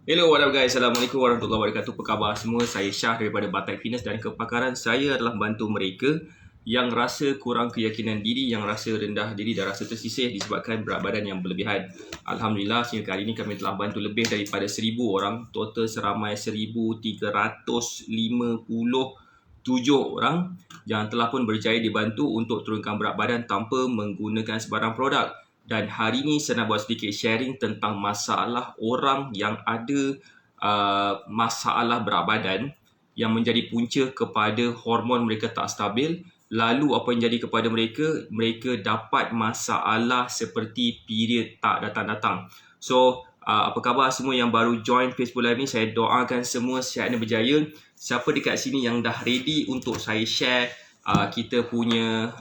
Hello, what up guys? Assalamualaikum warahmatullahi wabarakatuh. Apa khabar semua? Saya Syah daripada Batai Fitness dan kepakaran saya adalah bantu mereka yang rasa kurang keyakinan diri, yang rasa rendah diri dan rasa tersisih disebabkan berat badan yang berlebihan. Alhamdulillah, sehingga kali ini kami telah bantu lebih daripada 1,000 orang, total seramai 1,357 orang yang telah pun berjaya dibantu untuk turunkan berat badan tanpa menggunakan sebarang produk. Dan hari ini saya nak buat sedikit sharing tentang masalah orang yang ada masalah berat badan yang menjadi punca kepada hormon mereka tak stabil. Lalu apa yang jadi kepada mereka? Mereka dapat masalah seperti period tak datang-datang. So, apa khabar semua yang baru join Facebook Live ni? Saya doakan semua sihat dan berjaya. Siapa dekat sini yang dah ready untuk saya share kita punya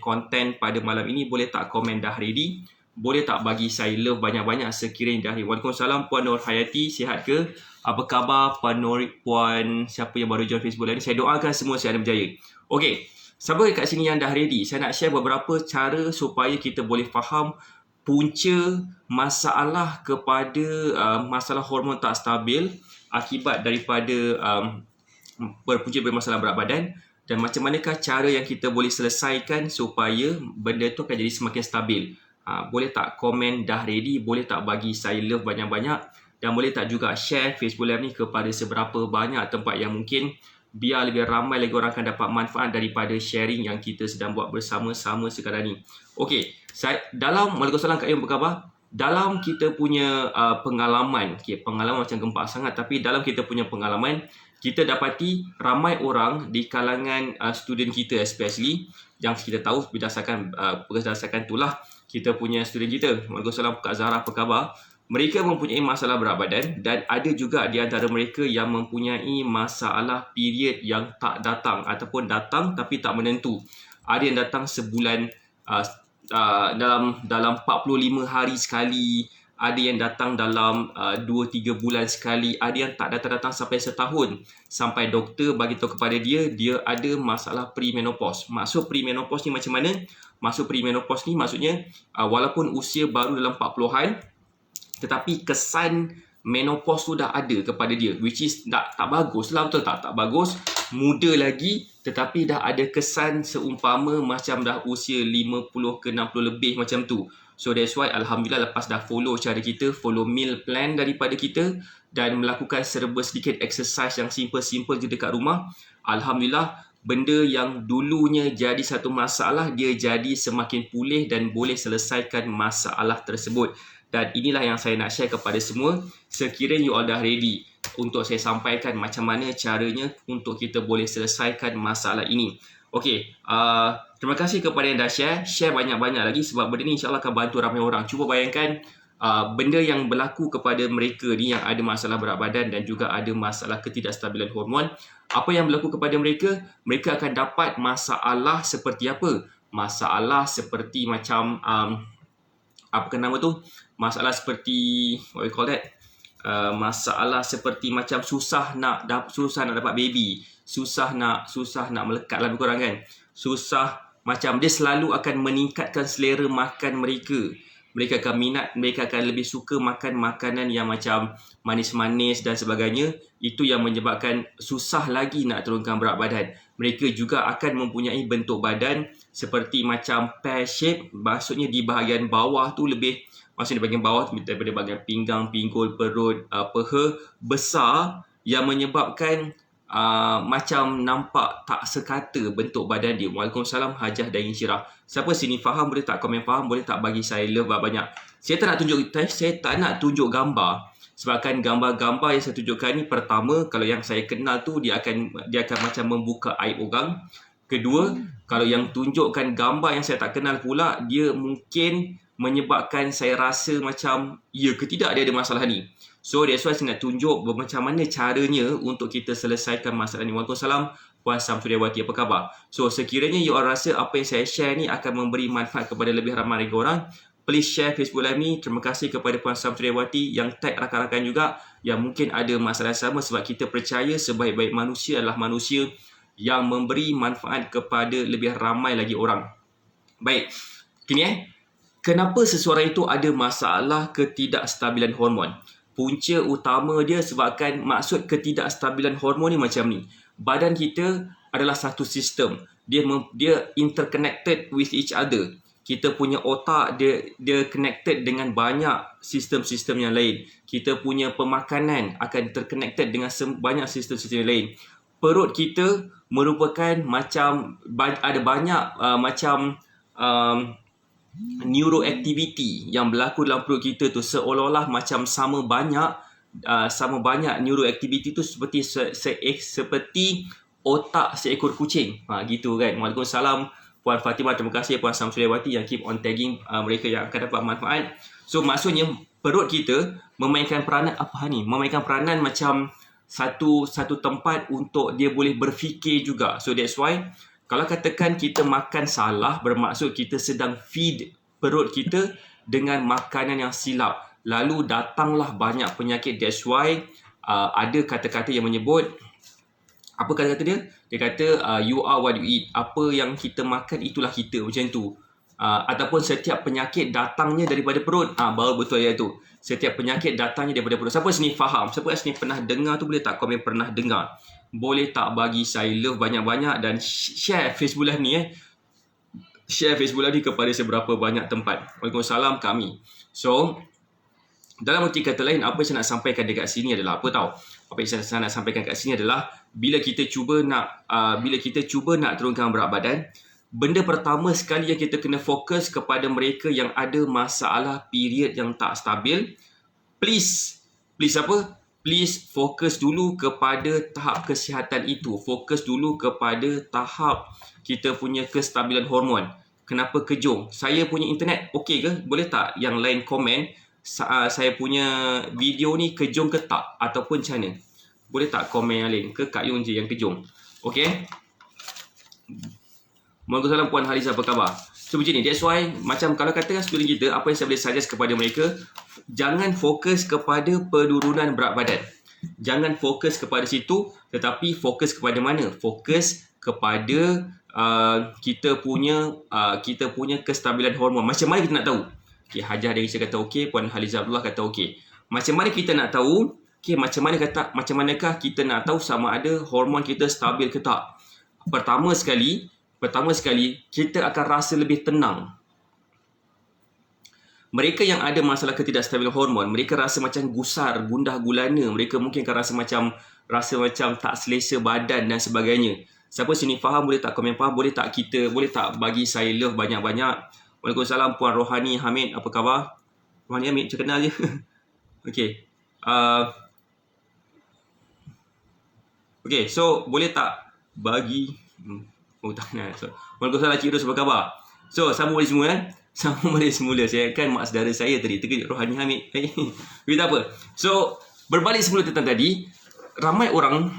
konten pada malam ini, boleh tak komen dah ready? Boleh tak bagi saya love banyak-banyak sekiranya dah ready? Waalaikumsalam Puan Nur Hayati, sihat ke? Apa khabar Puan siapa yang baru join Facebook Live ni? Saya doakan semua sihat dan berjaya. Okey, siapa kat sini yang dah ready? Saya nak share beberapa cara supaya kita boleh faham punca masalah kepada masalah hormon tak stabil akibat daripada berpunca dari masalah berat badan, dan macam manakah cara yang kita boleh selesaikan supaya benda tu akan jadi semakin stabil. Boleh tak komen dah ready? Boleh tak bagi saya love banyak-banyak? Dan boleh tak juga share Facebook Live ni kepada seberapa banyak tempat yang mungkin, biar lebih ramai lagi orang akan dapat manfaat daripada sharing yang kita sedang buat bersama-sama sekarang ni. Okey, Waalaikumsalam Kak Yung, apa khabar? Dalam kita punya pengalaman, pengalaman macam gempak sangat, tapi dalam kita punya pengalaman, kita dapati ramai orang di kalangan student kita especially, yang kita tahu berdasarkan itulah kita punya student kita. Waalaikumsalam Kak Zahra, apa khabar? Mereka mempunyai masalah berat badan, dan ada juga di antara mereka yang mempunyai masalah period yang tak datang ataupun datang tapi tak menentu. Ada yang datang sebulan, dalam 45 hari sekali, ada yang datang dalam 2-3 bulan sekali, ada yang tak datang-datang sampai setahun, sampai doktor bagi tahu kepada dia ada masalah premenopause. Maksud premenopause ni macam mana? Maksud premenopause ni maksudnya walaupun usia baru dalam 40-an, tetapi kesan menopause tu dah ada kepada dia, which is tak bagus lah, betul tak? Tak bagus, muda lagi tetapi dah ada kesan seumpama macam dah usia 50 ke 60 lebih macam tu. So that's why Alhamdulillah, lepas dah follow cara kita, follow meal plan daripada kita dan melakukan serba sedikit exercise yang simple-simple je dekat rumah, Alhamdulillah, benda yang dulunya jadi satu masalah, dia jadi semakin pulih dan boleh selesaikan masalah tersebut. Dan inilah yang saya nak share kepada semua. Sekiranya you all dah ready untuk saya sampaikan macam mana caranya untuk kita boleh selesaikan masalah ini. Okey, terima kasih kepada yang dah share. Share banyak-banyak lagi sebab benda ni insyaAllah akan bantu ramai orang. Cuba bayangkan benda yang berlaku kepada mereka ni yang ada masalah berat badan dan juga ada masalah ketidakstabilan hormon. Apa yang berlaku kepada mereka? Mereka akan dapat masalah seperti apa? Masalah seperti macam apa nama tu? Masalah seperti what we call that? Masalah seperti macam susah nak dapat baby, susah nak melekat lah lebih kurang kan. Susah, macam dia selalu akan meningkatkan selera makan mereka. Mereka akan minat, mereka akan lebih suka makan makanan yang macam manis-manis dan sebagainya. Itu yang menyebabkan susah lagi nak turunkan berat badan. Mereka juga akan mempunyai bentuk badan seperti macam pear shape. Maksudnya di bahagian bawah tu lebih, maksudnya di bahagian bawah daripada bahagian pinggang, pinggul, perut, paha besar, yang menyebabkan macam nampak tak sekata bentuk badan dia. Waalaikumsalam Hajah Dain Syirah. Siapa sini faham, boleh tak komen faham, boleh tak bagi saya love banyak. Saya tak nak tunjuk gambar, sebabkan gambar-gambar yang saya tunjukkan ni, pertama, kalau yang saya kenal tu dia akan macam membuka aib orang. Kedua, kalau yang tunjukkan gambar yang saya tak kenal pula, dia mungkin menyebabkan saya rasa macam ya ke tidak dia ada masalah ni. So that's why saya nak tunjuk macam mana caranya untuk kita selesaikan masalah ni. Waalaikumsalam Puan Samsudiawati, apa khabar? So sekiranya you all rasa apa yang saya share ni akan memberi manfaat kepada lebih ramai lagi orang, please share Facebook Live ni. Terima kasih kepada Puan Samsudiawati yang tag rakan-rakan juga yang mungkin ada masalah sama, sebab kita percaya sebaik-baik manusia adalah manusia yang memberi manfaat kepada lebih ramai lagi orang. Baik, kini kenapa seseorang itu ada masalah ketidakstabilan hormon? Punca utama dia sebabkan maksud ketidakstabilan hormon ni macam ni. Badan kita adalah satu sistem. Dia interconnected with each other. Kita punya otak dia connected dengan banyak sistem-sistem yang lain. Kita punya pemakanan akan terconnected dengan banyak sistem-sistem yang lain. Perut kita merupakan macam ada banyak macam neuroactivity yang berlaku dalam perut kita tu, seolah-olah macam sama banyak neuroactivity tu seperti otak seekor kucing. Gitu kan. Waalaikumsalam Puan Fatimah, terima kasih Puan Samsuliawati yang keep on tagging mereka yang akan dapat manfaat. So maksudnya perut kita memainkan peranan memainkan peranan macam satu tempat untuk dia boleh berfikir juga. So that's why kalau katakan kita makan salah, bermaksud kita sedang feed perut kita dengan makanan yang silap. Lalu datanglah banyak penyakit. That's why ada kata-kata yang menyebut, apa kata-kata dia? Dia kata you are what you eat. Apa yang kita makan itulah kita, macam tu. Ataupun setiap penyakit datangnya daripada perut. Baru betul ayat tu. Setiap penyakit datangnya daripada perut. Siapa sini faham? Siapa sini pernah dengar tu, boleh tak komen pernah dengar? Boleh tak bagi saya love banyak-banyak dan share Facebook Live ni Share Facebook Live ni kepada seberapa banyak tempat. Waalaikumsalam kami. So, dalam erti kata lain, apa yang saya nak sampaikan dekat sini adalah apa tahu? Apa yang saya nak sampaikan kat sini adalah bila kita cuba nak turunkan berat badan, benda pertama sekali yang kita kena fokus kepada mereka yang ada masalah period yang tak stabil. Please apa? Please fokus dulu kepada tahap kesihatan itu. Fokus dulu kepada tahap kita punya kestabilan hormon. Kenapa kejung? Saya punya internet okey ke? Boleh tak yang lain komen saya punya video ni kejung ke tak? Ataupun macam mana? Boleh tak komen yang lain? Ke Kak Yung je yang kejung? Okey? Waalaikumsalam Puan Haliza, apa khabar? So macam ni, that's why macam kalau katakan student kita, apa yang saya boleh suggest kepada mereka, jangan fokus kepada penurunan berat badan. Jangan fokus kepada situ, tetapi fokus kepada mana? Fokus kepada kita punya kestabilan hormon. Macam mana kita nak tahu? Okay, Hajah Daisha kata okey, Puan Haliza Abdullah kata okey. Macam mana kita nak tahu? Okay, macam manakah kita nak tahu sama ada hormon kita stabil ke tak? Pertama sekali, kita akan rasa lebih tenang. Mereka yang ada masalah ketidakstabilan hormon, mereka rasa macam gusar, gundah gulana. Mereka mungkin akan rasa macam tak selesa badan dan sebagainya. Siapa sini faham, boleh tak komen faham? Boleh tak bagi saya love banyak-banyak? Waalaikumsalam Puan Rohani Hamid, apa khabar? Rohani Hamid, macam kenal je. Okey. Okey, so boleh tak bagi tangan. So, waalaikumsalam Cik Ros, apa khabar? So, sambung balik semula Sambung balik semula. Saya kan mak saudara saya tadi terkejut Rohani Hamid. Kita apa? So, berbalik semula tentang tadi, ramai orang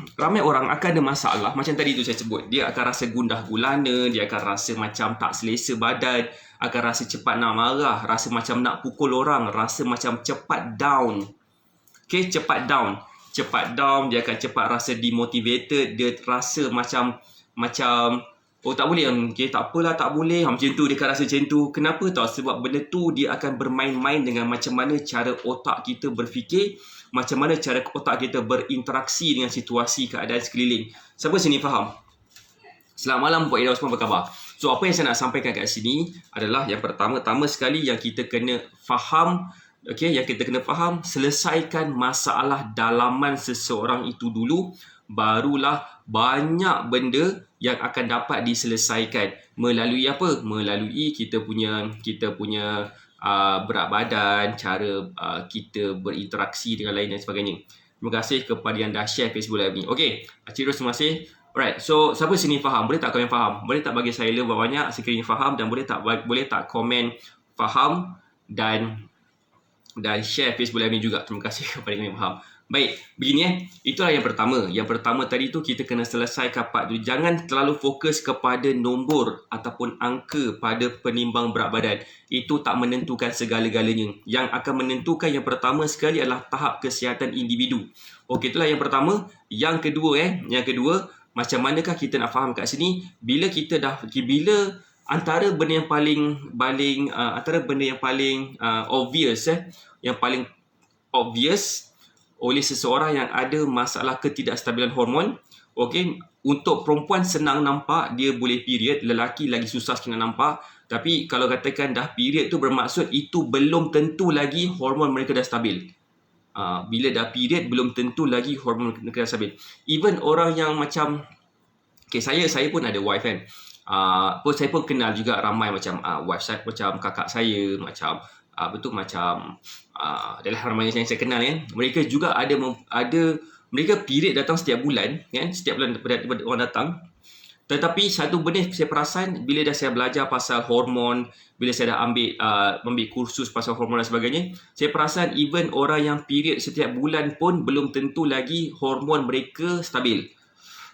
akan ada masalah macam tadi tu saya sebut. Dia akan rasa gundah gulana, dia akan rasa macam tak selesa badan, akan rasa cepat nak marah, rasa macam nak pukul orang, rasa macam cepat down. Okay, cepat down, dia akan cepat rasa demotivated, dia rasa macam oh tak boleh, okay, tak apalah, tak boleh, macam tu dia akan rasa macam tu. Kenapa tau? Sebab benda tu dia akan bermain-main dengan macam mana cara otak kita berfikir, macam mana cara otak kita berinteraksi dengan situasi keadaan sekeliling. Siapa sini faham? Selamat malam Puan Ida Osman, apa khabar? So apa yang saya nak sampaikan kat sini adalah yang pertama sekali yang kita kena faham, selesaikan masalah dalaman seseorang itu dulu, barulah banyak benda yang akan dapat diselesaikan. Melalui apa? Melalui kita punya berat badan, cara kita berinteraksi dengan lain dan sebagainya. Terima kasih kepada yang dah share Facebook Live ni. Okey, Cik Ros, terima kasih. Alright, so siapa sini faham? Boleh tak komen faham? Boleh tak bagi saya love banyak sekiranya faham, dan boleh tak komen faham dan share Facebook Live ni juga. Terima kasih kepada yang faham. Baik, begini itulah yang pertama. Yang pertama tadi tu kita kena selesaikan part tu. Jangan terlalu fokus kepada nombor ataupun angka pada penimbang berat badan. Itu tak menentukan segala-galanya. Yang akan menentukan yang pertama sekali adalah tahap kesihatan individu. Okey, itulah yang pertama. Yang kedua, macam manakah kita nak faham kat sini? Bila antara benda yang paling obvious, yang paling obvious oleh seseorang yang ada masalah ketidakstabilan hormon. Okey, untuk perempuan senang nampak dia boleh period, lelaki lagi susah sikit nak nampak. Tapi kalau katakan dah period tu bermaksud itu belum tentu lagi hormon mereka dah stabil. Bila dah period belum tentu lagi hormon mereka dah stabil. Even orang yang macam saya pun ada wife kan. Saya pun kenal juga ramai macam wife saya, macam kakak saya, macam adalah ramai yang saya kenal kan. Mereka juga ada mereka period datang setiap bulan kan, setiap bulan daripada orang datang. Tetapi satu benda saya perasan bila dah saya belajar pasal hormon, bila saya dah ambil kursus pasal hormon dan sebagainya, saya perasan even orang yang period setiap bulan pun belum tentu lagi hormon mereka stabil.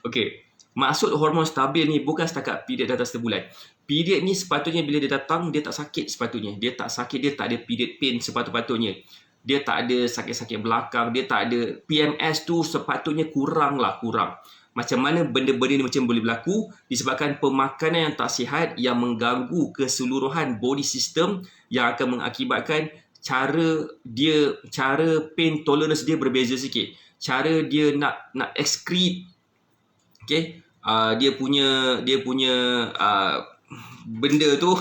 Okey, maksud hormon stabil ni bukan setakat period datang sebulan. Period ni sepatutnya bila dia datang, dia tak sakit sepatutnya. Dia tak sakit, dia tak ada period pain sepatutnya. Dia tak ada sakit-sakit belakang, dia tak ada PMS tu sepatutnya kurang. Macam mana benda-benda ni macam boleh berlaku? Disebabkan pemakanan yang tak sihat yang mengganggu keseluruhan body system yang akan mengakibatkan cara pain tolerance dia berbeza sikit. Cara dia nak excrete, okay, dia punya benda tu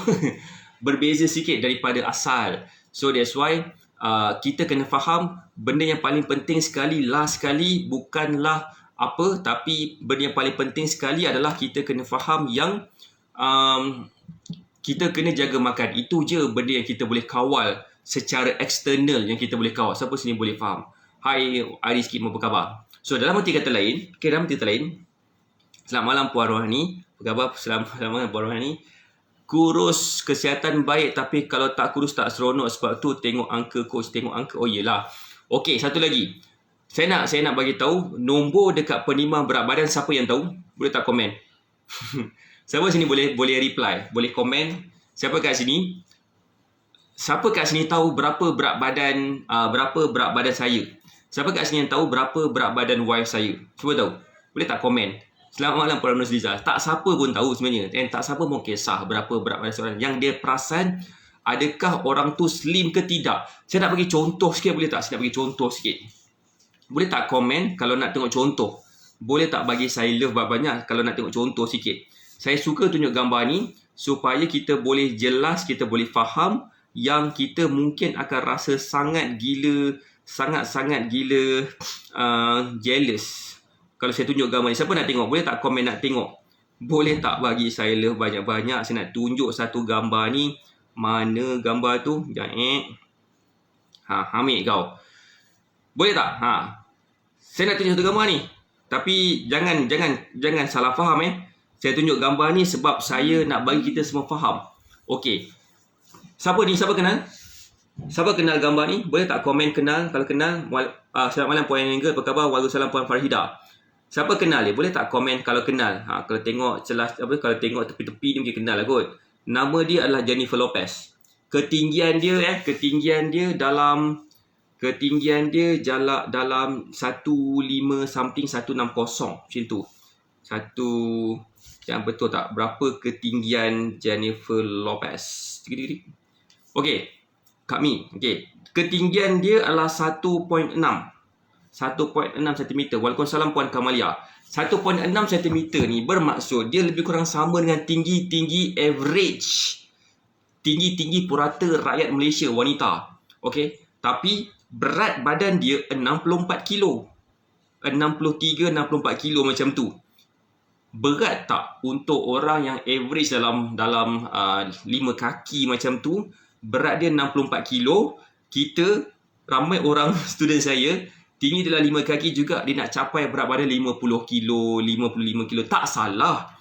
berbeza sikit daripada asal. So that's why kita kena faham benda yang paling penting sekali, last sekali, bukanlah apa, tapi benda yang paling penting sekali adalah kita kena faham yang kita kena jaga makan. Itu je benda yang kita boleh kawal secara eksternal, yang kita boleh kawal. Siapa sini boleh faham? Hai Rizky, apa khabar? So dalam arti kata lain, selamat malam Puan Rohani. Apa khabar? Selamat malam Puan Rohani. Kurus kesihatan baik, tapi kalau tak kurus tak seronok. Sebab tu tengok angka coach, tengok angka. Oh yelah. Okey, satu lagi. Saya nak bagi tahu nombor dekat penimang berat badan. Siapa yang tahu? Boleh tak komen? Siapa sini boleh reply, boleh komen. Siapa kat sini tahu berapa berat badan saya? Siapa kat sini yang tahu berapa berat badan wife saya? Cuba tahu. Boleh tak komen? Selamat malam Puan Nuzliza. Tak siapa pun tahu sebenarnya. Dan tak siapa pun kisah berapa berat badan seorang. Yang dia perasan adakah orang tu slim ke tidak. Saya nak bagi contoh sikit, boleh tak? Saya nak bagi contoh sikit. Boleh tak komen kalau nak tengok contoh? Boleh tak bagi saya love banyak kalau nak tengok contoh sikit? Saya suka tunjuk gambar ni supaya kita boleh jelas, kita boleh faham yang kita mungkin akan rasa sangat gila jealous kalau saya tunjuk gambar ni. Siapa nak tengok? Boleh tak komen nak tengok? Boleh tak bagi saya love banyak-banyak? Saya nak tunjuk satu gambar ni. Mana gambar tu? Hamid kau. Boleh tak? Saya nak tunjuk satu gambar ni. Tapi jangan salah faham Saya tunjuk gambar ni sebab saya nak bagi kita semua faham. Okey. Siapa ni? Siapa kenal? Siapa kenal gambar ni? Boleh tak komen kenal? Kalau kenal, selamat malam Puan Engel. Apa khabar? Waalaikumsalam Puan Farhida. Siapa kenal dia? Boleh tak komen kalau kenal? Kalau tengok kalau tengok tepi-tepi ni mungkin kenal lah kot. Nama dia adalah Jennifer Lopez. Ketinggian dia dalam dalam 15 something 160 macam tu. Yang betul tak? Berapa ketinggian Jennifer Lopez? Okey. Kami. Okey. Ketinggian dia adalah 1.6 cm. Waalaikumsalam Puan Kamalia. 1.6 cm ni bermaksud dia lebih kurang sama dengan tinggi average. Tinggi purata rakyat Malaysia wanita. Okey. Tapi berat badan dia 64 kilo. 63, 64 kilo macam tu. Berat tak untuk orang yang average dalam 5 kaki macam tu? Berat dia 64 kilo. Kita, ramai orang student saya, tinggi dalam 5 kaki juga dia nak capai berat badan 50 kilo, 55 kilo. Tak salah.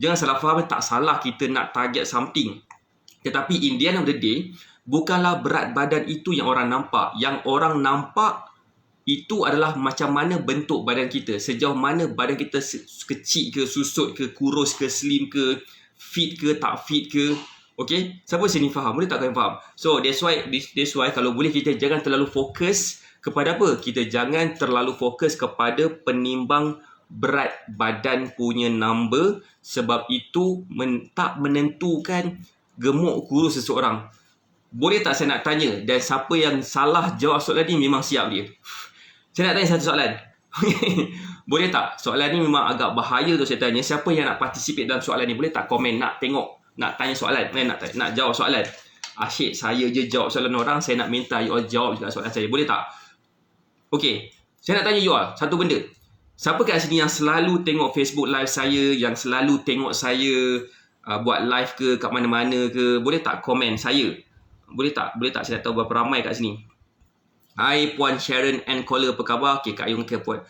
Jangan salah faham, tak salah kita nak target something. Tetapi in the end of the day, bukanlah berat badan itu yang orang nampak. Yang orang nampak itu adalah macam mana bentuk badan kita. Sejauh mana badan kita kecil ke, susut ke, kurus ke, slim ke, fit ke, tak fit ke. Okay? Siapa sini faham? Boleh tak kalian faham? So, that's why kalau boleh kita jangan terlalu fokus kepada apa? Kita jangan terlalu fokus kepada penimbang berat badan punya number. Sebab itu tak menentukan gemuk kurus seseorang. Boleh tak saya nak tanya? Dan siapa yang salah jawab soalan ni memang siap dia. Saya nak tanya satu soalan. Boleh tak? Soalan ni memang agak bahaya tu saya tanya. Siapa yang nak participate dalam soalan ni? Boleh tak komen, nak tengok, nak tanya soalan, nak jawab soalan. Asyik saya je jawab soalan orang, saya nak minta you all jawab juga soalan saya. Boleh tak? Okey, saya nak tanya you all satu benda. Siapa kat sini yang selalu tengok Facebook live saya, yang selalu tengok saya buat live ke, kat mana-mana ke? Boleh tak komen saya? Boleh tak? Boleh tak? Saya nak tahu berapa ramai kat sini. Hai Puan Sharon and Caller, apa khabar? Okay, Kak Yung ke Puan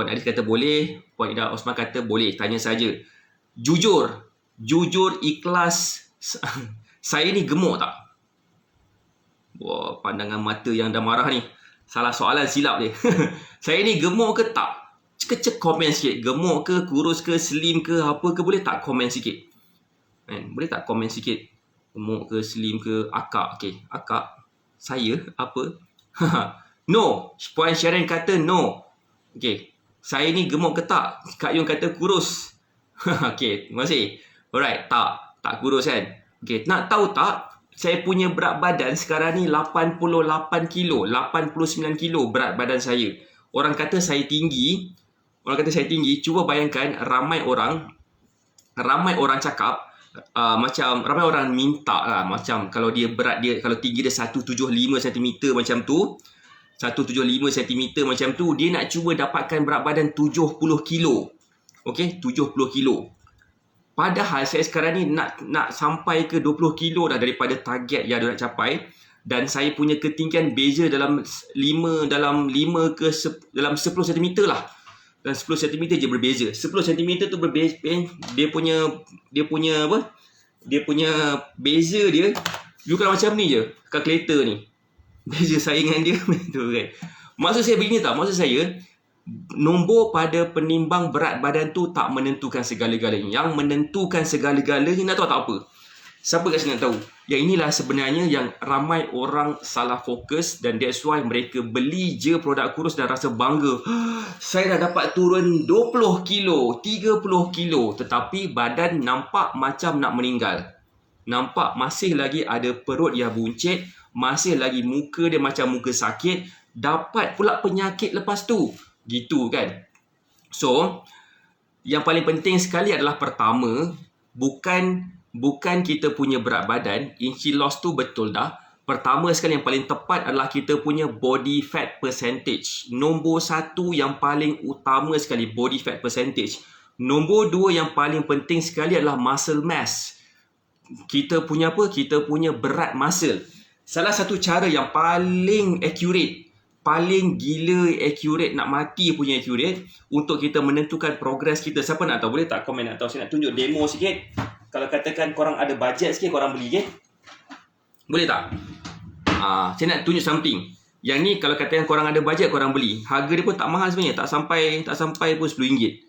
Adis kata boleh, Puan Ida Osman kata boleh, tanya saja. Jujur ikhlas. Saya ni gemuk tak? Wah, pandangan mata yang dah marah ni. Salah soalan, silap dia. Saya ni gemuk ke tak? Cek komen sikit. Gemuk ke, kurus ke, slim ke, apa ke? Boleh tak komen sikit? Boleh tak komen sikit? Gemuk ke, slim ke, akak. Okay, akak. Saya, apa? No. Puan Sharon kata no. Okay. Saya ni gemuk ke tak? Kak Yung kata kurus. Okay. Terima kasih. Alright. Tak kurus kan? Okay. Nak tahu tak? Saya punya berat badan sekarang ni 88 kilo. 89 kilo berat badan saya. Orang kata saya tinggi. Cuba bayangkan ramai orang cakap macam ramai orang minta lah, macam kalau dia berat dia, kalau tinggi dia 175 cm macam tu, 175 cm macam tu, dia nak cuba dapatkan berat badan 70 kilo. Okey, 70 kilo. Padahal saya sekarang ni nak sampai ke 20 kilo dah daripada target yang dia nak capai, dan saya punya ketinggian beza dalam 10 cm lah. Dan 10 cm je berbeza. 10 cm tu berbeza, dia punya apa? Dia punya beza dia bukan macam ni je, kalkulator ni. Beza saya dengan dia tu kan. Maksud saya begini tak? Maksud saya nombor pada penimbang berat badan tu tak menentukan segala-galanya. Yang menentukan segala-galanya nak tahu tak apa? Siapa kat sini nak tahu? Yang inilah sebenarnya yang ramai orang salah fokus, dan that's why mereka beli je produk kurus dan rasa bangga. Saya dah dapat turun 20 kilo, 30 kilo, tetapi badan nampak macam nak meninggal. Nampak masih lagi ada perut yang buncit, masih lagi muka dia macam muka sakit, dapat pula penyakit lepas tu. Gitu kan? So, yang paling penting sekali adalah pertama, bukan kita punya berat badan, inci loss tu betul dah. Pertama sekali yang paling tepat adalah kita punya body fat percentage. Nombor satu yang paling utama sekali, body fat percentage. Nombor dua yang paling penting sekali adalah muscle mass. Kita punya apa? Kita punya berat muscle. Salah satu cara yang paling accurate, paling gila accurate, nak mati punya accurate, untuk kita menentukan progress kita. Siapa nak tahu? Boleh tak komen nak tahu? Saya nak tunjuk demo sikit. Kalau katakan korang ada bajet sikit, korang beli je. Boleh tak? Saya nak tunjuk something. Yang ni kalau katakan korang ada bajet, korang beli. Harga dia pun tak mahal sebenarnya. Tak sampai pun RM10.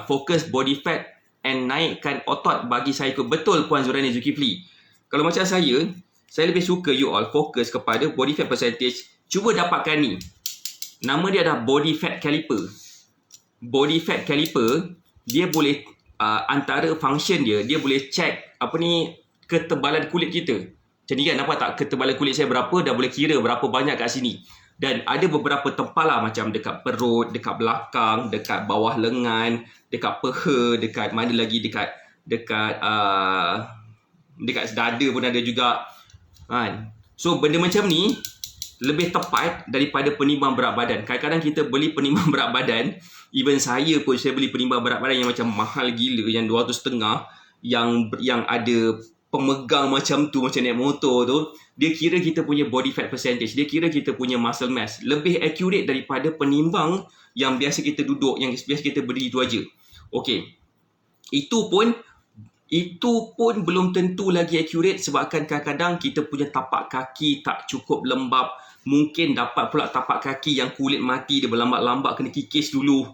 Fokus body fat and naikkan otot bagi saya ikut. Betul Puan Zuraini Zulkifli. Kalau macam saya lebih suka you all fokus kepada body fat percentage. Cuba dapatkan ni. Nama dia adalah body fat caliper. Body fat caliper, dia boleh antara function dia boleh check ketebalan kulit kita. Macam ni kan, nampak tak ketebalan kulit saya berapa, dah boleh kira berapa banyak kat sini. Dan ada beberapa tempat lah, macam dekat perut, dekat belakang, dekat bawah lengan, dekat peha, dekat mana lagi, dekat dada pun ada juga kan. So benda macam ni lebih tepat daripada penimbang berat badan. Kadang-kadang kita beli penimbang berat badan, even saya pun, saya beli penimbang berat badan yang macam mahal gila, yang 200.5, yang ada pemegang macam tu, macam naik motor tu. Dia kira kita punya body fat percentage, dia kira kita punya muscle mass. Lebih accurate daripada penimbang yang biasa kita duduk, yang biasa kita berdiri tu aja. Okey. Itu pun belum tentu lagi accurate, sebabkan kadang-kadang kita punya tapak kaki tak cukup lembap. Mungkin dapat pula tapak kaki yang kulit mati, dia berlambat-lambat kena kikis dulu.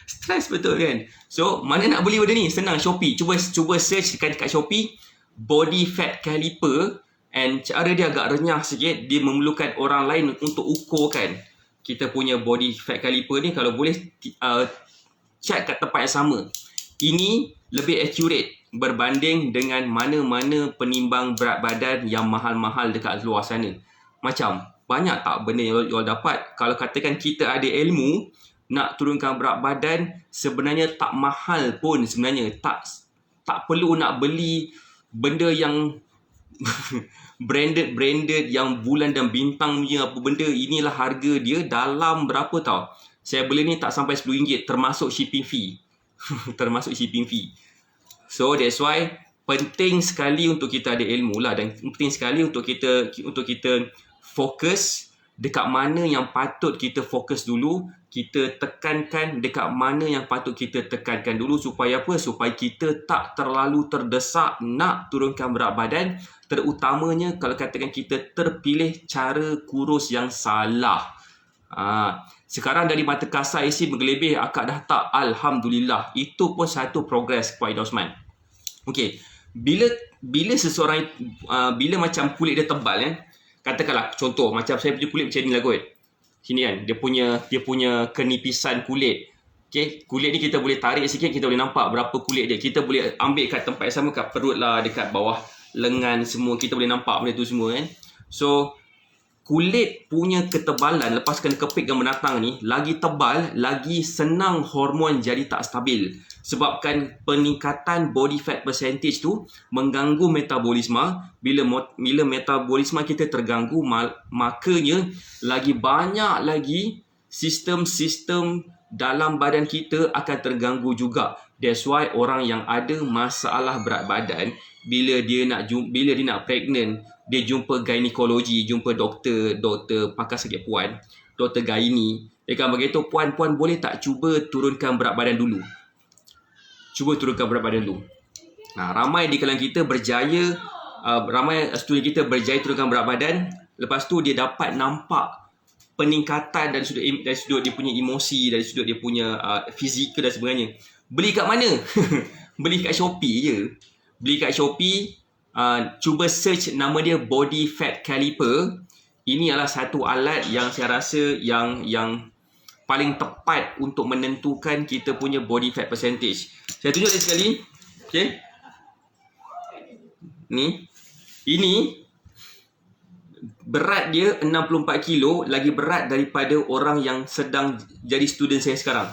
Stress betul kan? So, mana nak beli benda ni? Senang, Shopee. Cuba search kat Shopee body fat caliper, and cara dia agak renyah sikit. Dia memerlukan orang lain untuk ukurkan kita punya body fat caliper ni. Kalau boleh check kat tempat yang sama. Ini lebih accurate berbanding dengan mana-mana penimbang berat badan yang mahal-mahal dekat luar sana. Macam banyak tak benda yang you all dapat. Kalau katakan kita ada ilmu, nak turunkan berat badan sebenarnya tak mahal pun sebenarnya. Tak perlu nak beli benda yang branded yang bulan dan bintang punya apa benda. Inilah harga dia dalam berapa tau. Saya beli ni tak sampai RM10 termasuk shipping fee. Termasuk shipping fee. So that's why penting sekali untuk kita ada ilmu lah, dan penting sekali untuk kita fokus dekat mana yang patut kita fokus dulu, kita tekankan dekat mana yang patut kita tekankan dulu, supaya apa? Supaya kita tak terlalu terdesak nak turunkan berat badan, terutamanya kalau katakan kita terpilih cara kurus yang salah. Sekarang dari mata kasar isi bergelebih, akak dah tak, Alhamdulillah. Itu pun satu progres Puan Ida Osman. Okey, bila seseorang bila macam kulit dia tebal kan, katakanlah contoh macam saya punya kulit macam ni lah kot. Sini kan dia punya kenipisan kulit. Okey, kulit ni kita boleh tarik sikit, kita boleh nampak berapa kulit dia. Kita boleh ambil kat tempat yang sama, kat perut lah, dekat bawah lengan semua, kita boleh nampak benda tu semua kan. So kulit punya ketebalan lepas kena kepit dengan binatang ni lagi tebal, lagi senang hormon jadi tak stabil. Sebabkan peningkatan body fat percentage tu mengganggu metabolisme. Bila metabolisme kita terganggu, makanya lagi banyak lagi sistem-sistem dalam badan kita akan terganggu juga. That's why orang yang ada masalah berat badan, bila dia nak pregnant, dia jumpa gynecology, jumpa doktor pakar sakit puan, doktor gynae. Dia akan beritahu, puan boleh tak cuba turunkan berat badan dulu. Cuba turunkan berat badan dulu. Ramai di kalangan kita berjaya, ramai student kita berjaya turunkan berat badan. Lepas tu dia dapat nampak peningkatan dari sudut dia punya emosi, dari sudut dia punya fizikal dan sebagainya. Beli kat mana? Beli kat Shopee je. Beli kat Shopee, cuba search nama dia Body Fat Caliper. Ini adalah satu alat yang saya rasa yang paling tepat untuk menentukan kita punya body fat percentage. Saya tunjuk dia sekali. Okey. Ini berat dia 64 kilo, lagi berat daripada orang yang sedang jadi student saya sekarang,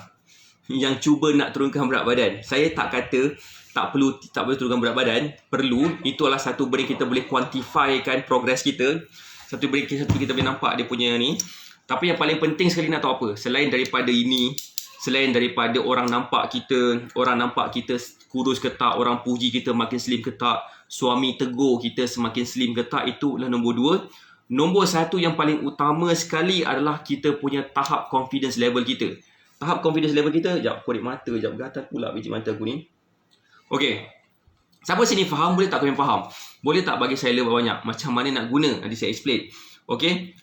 yang cuba nak turunkan berat badan. Saya tak kata tak perlu turunkan berat badan, perlu. Itu adalah satu benda kita boleh quantify kan progress kita. Satu benda kita boleh nampak dia punya ni. Tapi yang paling penting sekali nak tahu apa? Selain daripada ini, selain daripada orang nampak kita kurus ke tak, orang puji kita makin slim ke tak, suami tegur kita semakin slim ke tak, itulah nombor 2. Nombor 1 yang paling utama sekali adalah kita punya tahap confidence level kita. Tahap confidence level kita, sekejap korek mata, sekejap gatal pula biji mata aku ni. Okey. Siapa sini faham? Boleh tak kau yang faham? Boleh tak bagi saya lebih banyak? Macam mana nak guna? Nanti saya explain. Okey.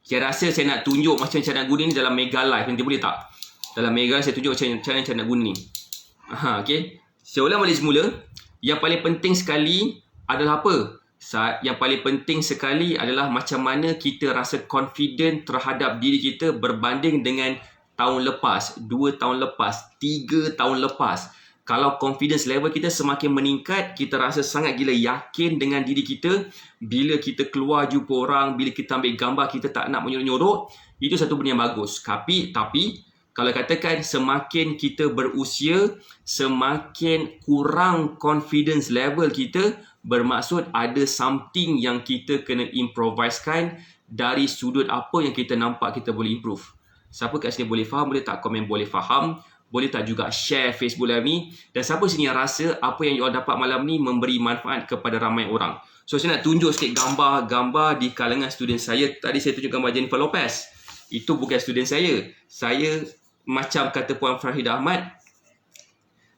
Saya rasa saya nak tunjuk macam cara nak guna ni dalam Mega Live. Nanti boleh tak? Dalam Mega Live saya tunjuk cara nak guna ni. Okey. Saya ulang balik semula. Yang paling penting sekali adalah apa? Yang paling penting sekali adalah macam mana kita rasa confident terhadap diri kita berbanding dengan tahun lepas, 2 tahun lepas, 3 tahun lepas. Kalau confidence level kita semakin meningkat, kita rasa sangat gila yakin dengan diri kita. Bila kita keluar jumpa orang, bila kita ambil gambar, kita tak nak menyorok-nyorok. Itu satu benda yang bagus. Tapi kalau katakan semakin kita berusia, semakin kurang confidence level kita, bermaksud ada something yang kita kena improvisekan dari sudut apa yang kita nampak kita boleh improve. Siapa kat sini boleh faham? Boleh tak komen boleh faham? Boleh tak juga share Facebook live ni? Dan siapa sini yang rasa apa yang you all dapat malam ni memberi manfaat kepada ramai orang? So saya nak tunjuk sikit gambar di kalangan student saya. Tadi saya tunjuk gambar Jennifer Lopez. Itu bukan student saya. Saya macam kata Puan Farhidah Ahmad,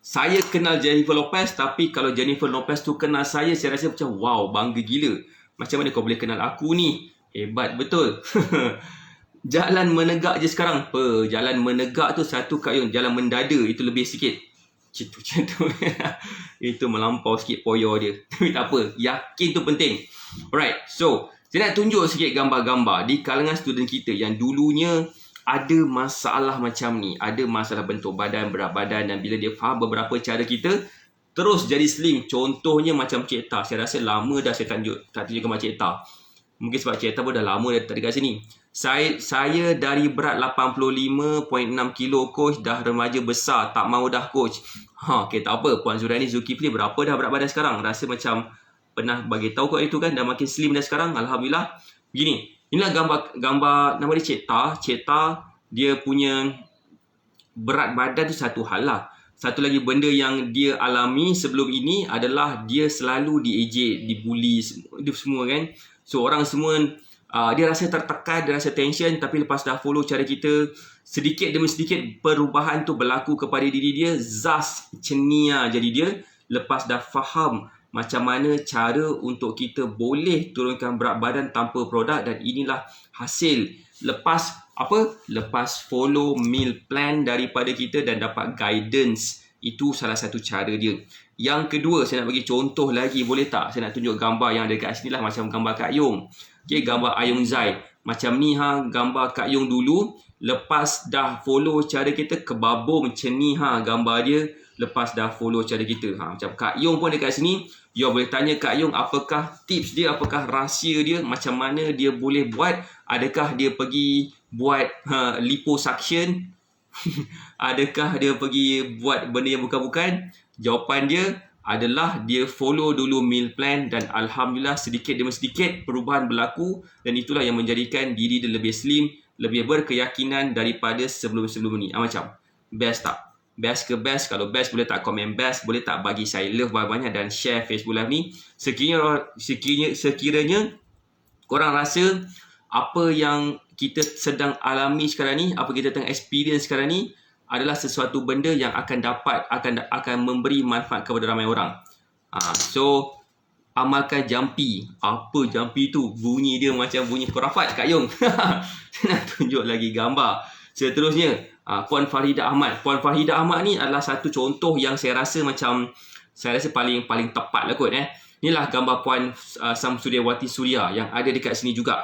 saya kenal Jennifer Lopez, tapi kalau Jennifer Lopez tu kenal saya rasa macam wow, bangga gila. Macam mana kau boleh kenal aku ni? Hebat betul. Jalan menegak je sekarang. Jalan menegak tu satu kayun. Jalan mendada itu lebih sikit. Macam tu. Itu melampau sikit poyo dia. Tapi tak apa. Yakin tu penting. Alright. So, saya nak tunjuk sikit gambar-gambar di kalangan student kita yang dulunya ada masalah macam ni. Ada masalah bentuk badan, berat badan, dan bila dia faham beberapa cara kita, terus jadi slim. Contohnya macam Cik Ta. Saya rasa lama dah saya tak tunjuk gambar Cik Ta. Mungkin sebab cerita pun dah lama dah tak dekat sini. Saya dari berat 85.6 kilo coach, dah remaja besar, tak mau dah coach. Okay, tak apa. Puan Zuriani Zulkifli berapa dah berat badan sekarang? Rasa macam pernah bagi tahu kot itu kan, dah makin slim dah sekarang. Alhamdulillah. Begini, inilah gambar nama dia Ceta. Ceta, dia punya berat badan tu satu hal lah. Satu lagi benda yang dia alami sebelum ini adalah dia selalu diejek, dibuli, itu semua kan. So orang semua dia rasa tertekan, dia rasa tension, tapi lepas dah follow cara kita, sedikit demi sedikit perubahan tu berlaku kepada diri dia, zas cenia jadi dia. Lepas dah faham macam mana cara untuk kita boleh turunkan berat badan tanpa produk, dan inilah hasil lepas follow meal plan daripada kita dan dapat guidance. Itu salah satu cara dia. Yang kedua, saya nak bagi contoh lagi, boleh tak? Saya nak tunjuk gambar yang ada kat sini lah, macam gambar Kak Yong. Okay, gambar Ayong Zai. Macam ni gambar Kak Yong dulu. Lepas dah follow cara kita, kebabung macam ni gambar dia. Lepas dah follow cara kita. Macam Kak Yong pun dekat sini. You boleh tanya Kak Yong apakah tips dia, apakah rahsia dia, macam mana dia boleh buat. Adakah dia pergi buat liposuction? Adakah dia pergi buat benda yang bukan-bukan? Jawapan dia adalah dia follow dulu meal plan, dan Alhamdulillah sedikit demi sedikit perubahan berlaku, dan itulah yang menjadikan diri dia lebih slim, lebih berkeyakinan daripada sebelum-sebelum ni. Macam best tak? Best ke best? Kalau best, boleh tak komen best? Boleh tak bagi saya love banyak-banyak dan share Facebook Live ni? Sekiranya korang rasa apa yang kita sedang alami sekarang ni, apa kita tengah experience sekarang ni adalah sesuatu benda yang akan memberi manfaat kepada ramai orang. So amalkan jampi. Apa jampi tu? Bunyi dia macam bunyi khurafat Kak Yong. Saya nak tunjuk lagi gambar. Seterusnya, Puan Farida Ahmad. Puan Farida Ahmad ni adalah satu contoh yang saya rasa paling tepat lah kot. Inilah gambar Puan Samsudiawati Suria yang ada dekat sini juga.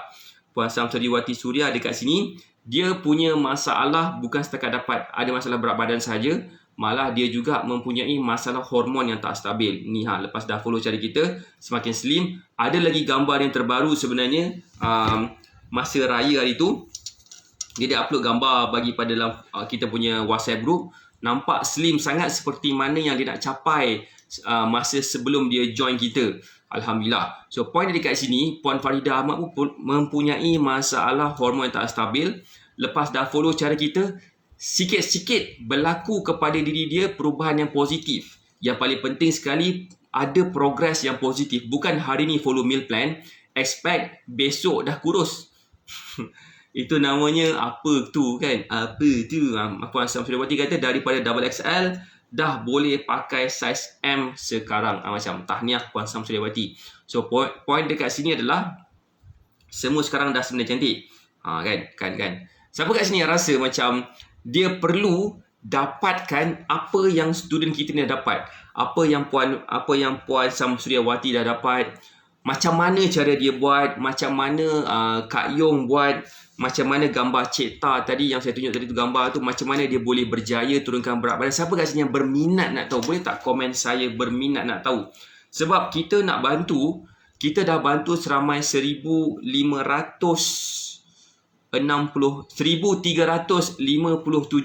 Puan Samsudiawati Suria dekat sini, dia punya masalah bukan setakat ada masalah berat badan saja, malah dia juga mempunyai masalah hormon yang tak stabil. Ni lepas dah follow cara kita, semakin slim. Ada lagi gambar yang terbaru sebenarnya, masa raya hari tu, dia upload gambar bagi pada dalam kita punya WhatsApp group. Nampak slim sangat seperti mana yang dia nak capai masa sebelum dia join kita. Alhamdulillah. So point dia dekat sini, Puan Farida Ahmad pun mempunyai masalah hormon yang tak stabil. Lepas dah follow cara kita, sikit-sikit berlaku kepada diri dia perubahan yang positif. Yang paling penting sekali, ada progress yang positif. Bukan hari ni follow meal plan, expect besok dah kurus. Itu namanya apa tu kan? Apa tu? Puan Samsudiawati kata daripada double XL dah boleh pakai saiz M sekarang. Macam tahniah Puan Samsudiawati. So point dekat sini adalah semua sekarang dah sebenarnya cantik. Kan. Siapa kat sini yang rasa macam dia perlu dapatkan apa yang student kita ni dah dapat? Apa yang Puan Samsudiawati dah dapat? Macam mana cara dia buat? Macam mana Kak Yong buat? Macam mana gambar Ceta tadi yang saya tunjuk tadi tu, gambar tu macam mana dia boleh berjaya turunkan berat badan? Siapa kat sini yang berminat nak tahu? Boleh tak komen saya berminat nak tahu? Sebab kita nak bantu, kita dah bantu seramai 1,357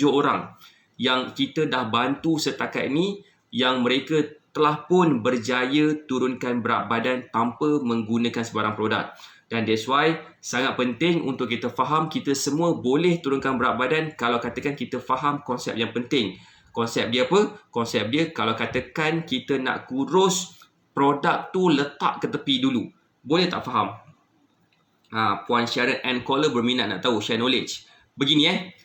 orang yang kita dah bantu setakat ni, yang mereka telah pun berjaya turunkan berat badan tanpa menggunakan sebarang produk. Dan that's why sangat penting untuk kita faham kita semua boleh turunkan berat badan kalau katakan kita faham konsep yang penting. Konsep dia apa? Konsep dia kalau katakan kita nak kurus, produk tu letak ke tepi dulu. Boleh tak faham? Puan Sharon Ann Collar berminat nak tahu, share knowledge. Begini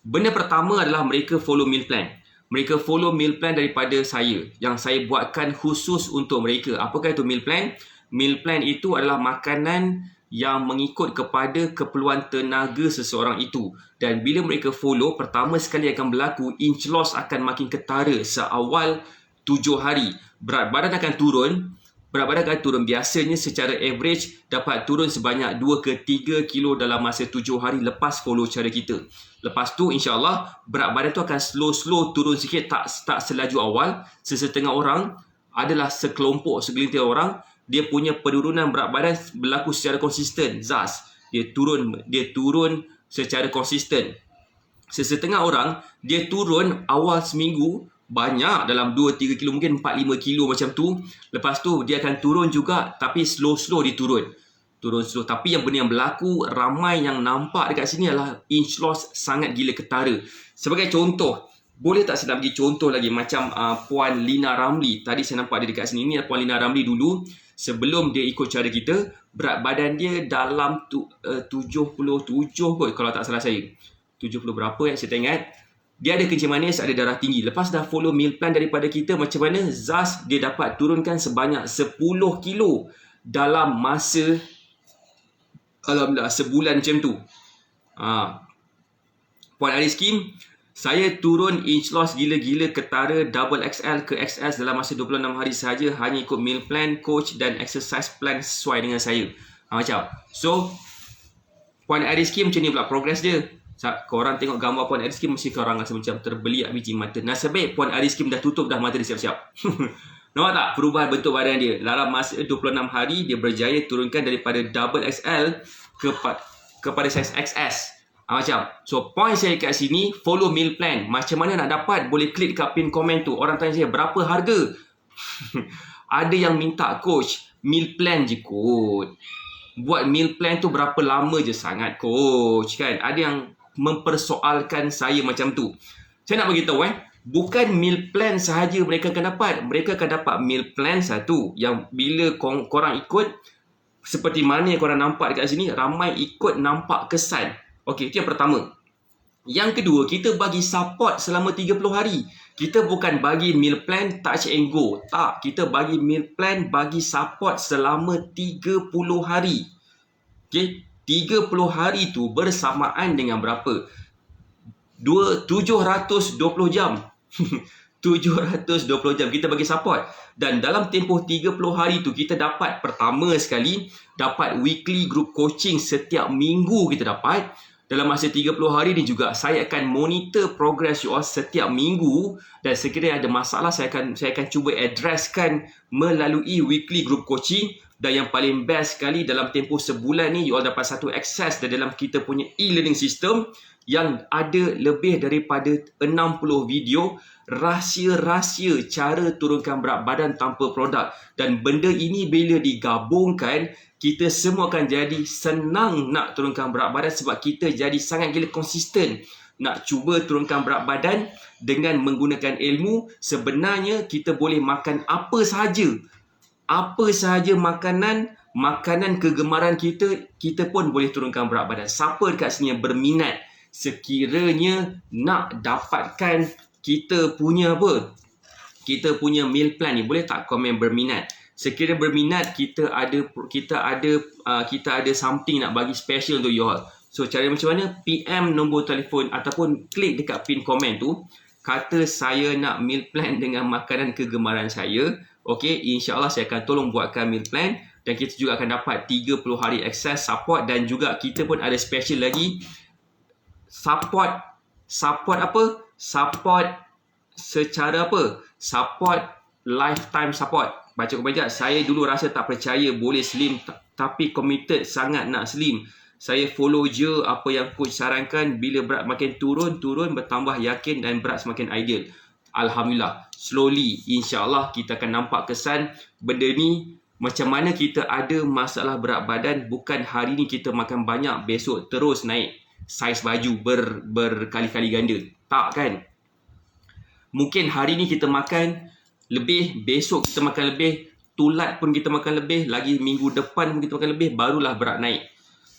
benda pertama adalah mereka follow meal plan. Mereka follow meal plan daripada saya, yang saya buatkan khusus untuk mereka. Apakah itu meal plan? Meal plan itu adalah makanan yang mengikut kepada keperluan tenaga seseorang itu. Dan bila mereka follow, pertama sekali akan berlaku, inch loss akan makin ketara seawal 7 hari. Berat badan akan turun. Biasanya secara average dapat turun sebanyak 2 ke 3 kilo dalam masa 7 hari lepas follow cara kita. Lepas tu insyaAllah berat badan tu akan slow turun sikit, tak selaju awal. Sesetengah orang adalah segelintir orang dia punya penurunan berat badan berlaku secara konsisten. Zaz, dia turun secara konsisten. Sesetengah orang, dia turun awal seminggu banyak, dalam 2-3 kilo, mungkin 4-5 kilo macam tu. Lepas tu dia akan turun juga, tapi slow-slow dia turun slow. Tapi yang benda yang berlaku, ramai yang nampak dekat sini adalah inch loss sangat gila ketara. Sebagai contoh, boleh tak saya nak bagi contoh lagi macam Puan Lina Ramli. Tadi saya nampak dia dekat sini. Ini Puan Lina Ramli dulu. Sebelum dia ikut cara kita, berat badan dia dalam 77 kot kalau tak salah saya. 70 berapa yang saya tak ingat. Dia ada kencing manis, ada darah tinggi. Lepas dah follow meal plan daripada kita, macam mana Zaz dia dapat turunkan sebanyak 10 kilo dalam masa, alhamdulillah, sebulan macam tu. Puan Ariskim, saya turun inch loss gila-gila ketara double XL ke XS dalam masa 26 hari sahaja, hanya ikut meal plan, coach dan exercise plan sesuai dengan saya. Macam. So, Puan Ariskim macam ni pula progress dia. Korang tengok gambar Puan Ariskim, mesti korang rasa macam terbeliak biji mata. Nasib baik Puan Ariskim dah tutup dah mata dia siap-siap. Nampak tak perubahan bentuk badan dia? Dalam masa 26 hari, dia berjaya turunkan daripada double XL kepada saiz XS. Macam. So, point saya kat sini, follow meal plan. Macam mana nak dapat? Boleh klik kat pin komen tu. Orang tanya saya, berapa harga? Ada yang minta, coach, meal plan je kot. Buat meal plan tu berapa lama je sangat, coach, kan? Ada yang mempersoalkan saya macam tu. Saya nak beritahu bukan meal plan sahaja mereka akan dapat. Mereka akan dapat meal plan satu yang bila korang ikut, seperti mana yang korang nampak dekat sini, ramai ikut nampak kesan. Okey, itu yang pertama. Yang kedua, kita bagi support selama 30 hari. Kita bukan bagi meal plan touch and go. Tak, kita bagi meal plan, bagi support selama 30 hari. Okey, 30 hari tu bersamaan dengan berapa? 720 jam. 720 jam kita bagi support. Dan dalam tempoh 30 hari tu kita dapat, pertama sekali, dapat weekly group coaching setiap minggu kita dapat. Dalam masa 30 hari ni juga saya akan monitor progress you all setiap minggu, dan sekiranya ada masalah saya akan cuba addresskan melalui weekly group coaching. Dan yang paling best sekali, dalam tempoh sebulan ni you all dapat satu akses dalam kita punya e-learning system yang ada lebih daripada 60 video rahsia-rahsia cara turunkan berat badan tanpa produk. Dan benda ini bila digabungkan, kita semua akan jadi senang nak turunkan berat badan sebab kita jadi sangat gila konsisten nak cuba turunkan berat badan dengan menggunakan ilmu. Sebenarnya kita boleh makan apa sahaja. Apa sahaja makanan kegemaran kita pun boleh turunkan berat badan. Siapa dekat sini yang berminat sekiranya nak dapatkan kita punya meal plan ni, boleh tak komen berminat? Sekiranya berminat, kita ada something nak bagi special untuk you all. So cara macam mana? PM nombor telefon ataupun klik dekat pin komen tu, kata saya nak meal plan dengan makanan kegemaran saya. Okey, insya-Allah saya akan tolong buatkan meal plan, dan kita juga akan dapat 30 hari akses support, dan juga kita pun ada special lagi support apa? Support secara apa? Support lifetime support. Baca kebajak, saya dulu rasa tak percaya boleh slim, tapi committed sangat nak slim. Saya follow je apa yang coach sarankan. Bila berat makin turun, bertambah yakin dan berat semakin ideal. Alhamdulillah, slowly insya-Allah kita akan nampak kesan benda ni. Macam mana kita ada masalah berat badan, bukan hari ni kita makan banyak, besok terus naik saiz baju berkali-kali ganda. Tak kan? Mungkin hari ni kita makan lebih, besok kita makan lebih, tulat pun kita makan lebih, lagi minggu depan pun kita makan lebih, barulah berat naik.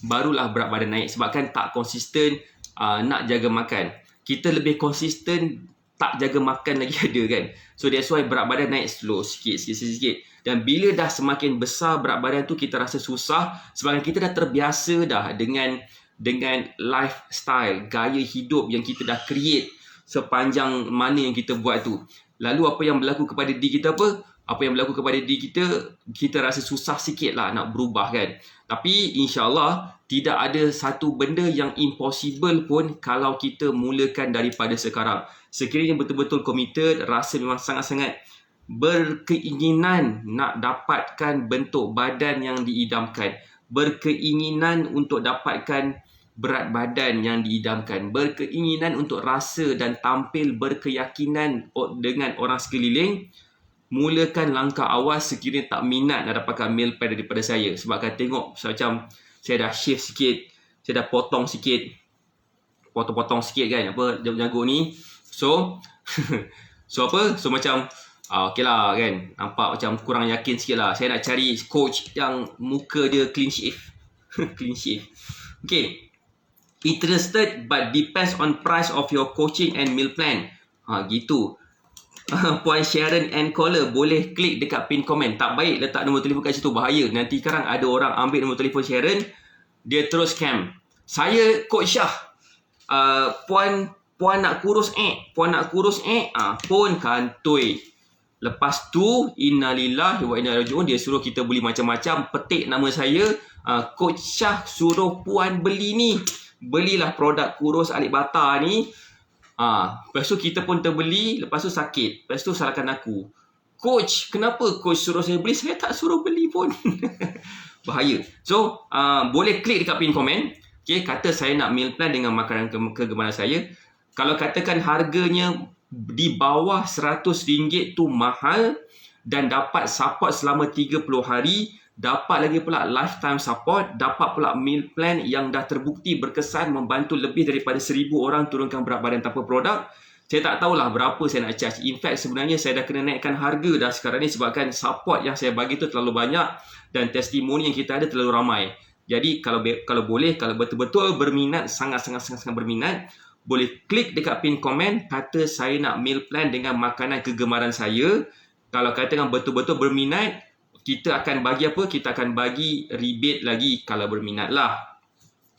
Barulah berat badan naik. Sebab kan tak konsisten nak jaga makan. Kita lebih konsisten tak jaga makan lagi ada kan. So that's why berat badan naik slow sikit. Dan bila dah semakin besar berat badan tu, kita rasa susah sebab kita dah terbiasa dah dengan lifestyle, gaya hidup yang kita dah create sepanjang mana yang kita buat tu. Lalu apa yang berlaku kepada diri kita kita rasa susah sikit lah nak berubah kan. Tapi insyaAllah tidak ada satu benda yang impossible pun kalau kita mulakan daripada sekarang. Sekiranya betul-betul committed, rasa memang sangat-sangat berkeinginan nak dapatkan bentuk badan yang diidamkan, berkeinginan untuk dapatkan berat badan yang diidamkan, berkeinginan untuk rasa dan tampil berkeyakinan dengan orang sekeliling, mulakan langkah awal sekiranya tak minat nak dapatkan meal plan daripada saya. Sebab kan tengok macam saya dah shift sikit, saya dah potong sikit, potong-potong sikit kan apa jagung ni. So so macam okey lah kan, nampak macam kurang yakin sikit lah. Saya nak cari coach yang muka dia clean shave. Clean shave. Okay, interested but depends on price of your coaching and meal plan. Gitu. Puan Sharon and caller, boleh klik dekat pin komen. Tak baik letak nombor telefon kat situ, bahaya. Nanti sekarang ada orang ambil nombor telefon Sharon, dia terus scam. Saya Coach Syah. Puan nak kurus puan nak kurus pun kantoi. Lepas tu innalillahi wa inna ilaihi rajiun, dia suruh kita beli macam-macam. Petik nama saya, Coach Syah suruh puan beli ni. Belilah produk kurus alik bata ni. Lepas tu kita pun terbeli, lepas tu sakit. Lepas tu salahkan aku. Coach, kenapa coach suruh saya beli? Saya tak suruh beli pun. Bahaya. So, boleh klik dekat pin komen. Okay, kata saya nak meal plan dengan makanan kegemaran saya. Kalau katakan harganya di bawah RM100 tu mahal dan dapat support selama 30 hari, dapat lagi pula lifetime support, dapat pula meal plan yang dah terbukti berkesan membantu lebih daripada 1,000 orang turunkan berat badan tanpa produk. Saya tak tahulah berapa saya nak charge. In fact, sebenarnya saya dah kena naikkan harga dah sekarang ni sebabkan support yang saya bagi tu terlalu banyak dan testimoni yang kita ada terlalu ramai. Jadi kalau boleh, kalau betul-betul berminat, sangat-sangat berminat, boleh klik dekat pin komen, kata saya nak meal plan dengan makanan kegemaran saya. Kalau katakan betul-betul berminat, kita akan bagi apa? Kita akan bagi rebate lagi kalau berminat lah.